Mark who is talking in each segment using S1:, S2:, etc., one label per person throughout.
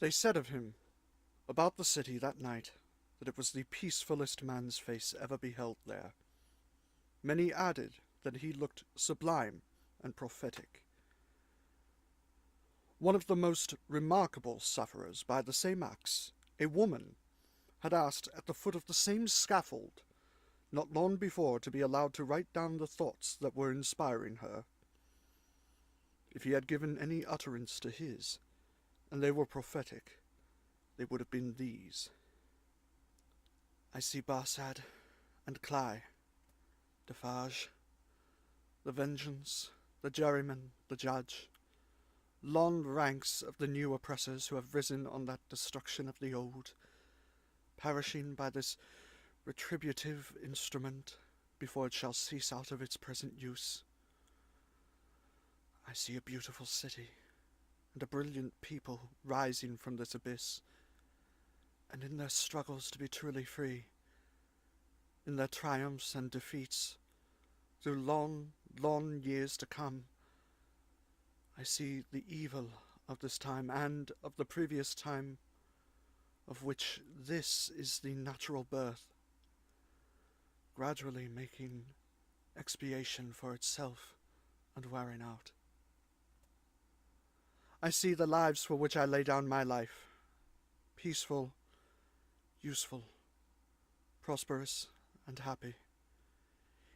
S1: They said of him, about the city that night, that it was the peacefullest man's face ever beheld there. Many added that he looked sublime and prophetic. One of the most remarkable sufferers by the same axe, a woman, had asked at the foot of the same scaffold, not long before, to be allowed to write down the thoughts that were inspiring her. If he had given any utterance to his, and they were prophetic, they would have been these. I see Barsad and Cly, Defarge, the Vengeance, the Juryman, the Judge, long ranks of the new oppressors who have risen on that destruction of the old, perishing by this retributive instrument before it shall cease out of its present use. I see a beautiful city, and a brilliant people rising from this abyss, and in their struggles to be truly free, in their triumphs and defeats, through long, long years to come, I see the evil of this time and of the previous time, of which this is the natural birth, gradually making expiation for itself and wearing out. I see the lives for which I lay down my life, peaceful, useful, prosperous, and happy,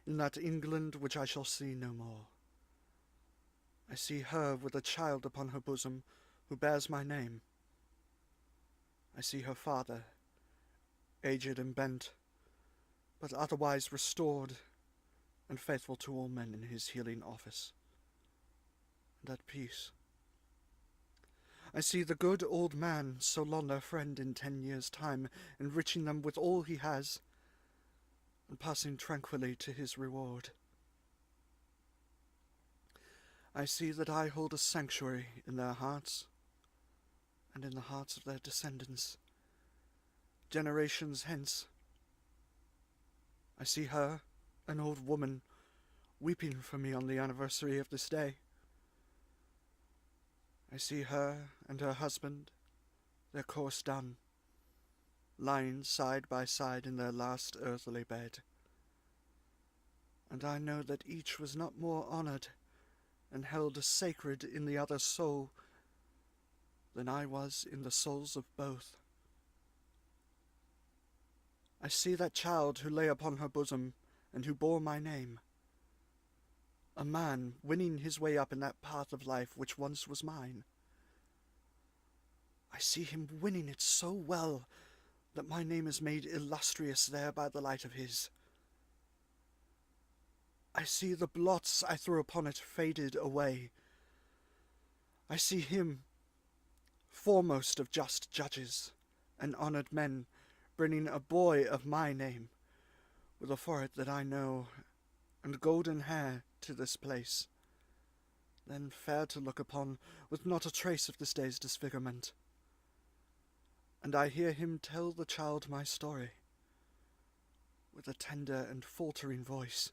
S1: in that England which I shall see no more. I see her with a child upon her bosom who bears my name. I see her father, aged and bent, but otherwise restored and faithful to all men in his healing office, and at peace. I see the good old man, so long their friend in 10 years' time, enriching them with all he has, and passing tranquilly to his reward. I see that I hold a sanctuary in their hearts, and in the hearts of their descendants, generations hence. I see her, an old woman, weeping for me on the anniversary of this day. I see her and her husband, their course done, lying side by side in their last earthly bed. And I know that each was not more honoured and held as sacred in the other's soul than I was in the souls of both. I see that child who lay upon her bosom and who bore my name, a man winning his way up in that path of life which once was mine. I see him winning it so well that my name is made illustrious there by the light of his. I see the blots I threw upon it faded away. I see him, foremost of just judges and honoured men, bringing a boy of my name, with a forehead that I know, and golden hair, to this place, then fair to look upon, with not a trace of this day's disfigurement. And I hear him tell the child my story, with a tender and faltering voice.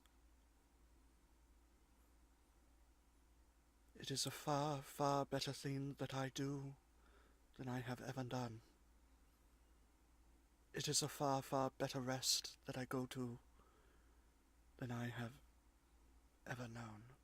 S1: It is a far, far better thing that I do than I have ever done. It is a far, far better rest that I go to than I have ever known.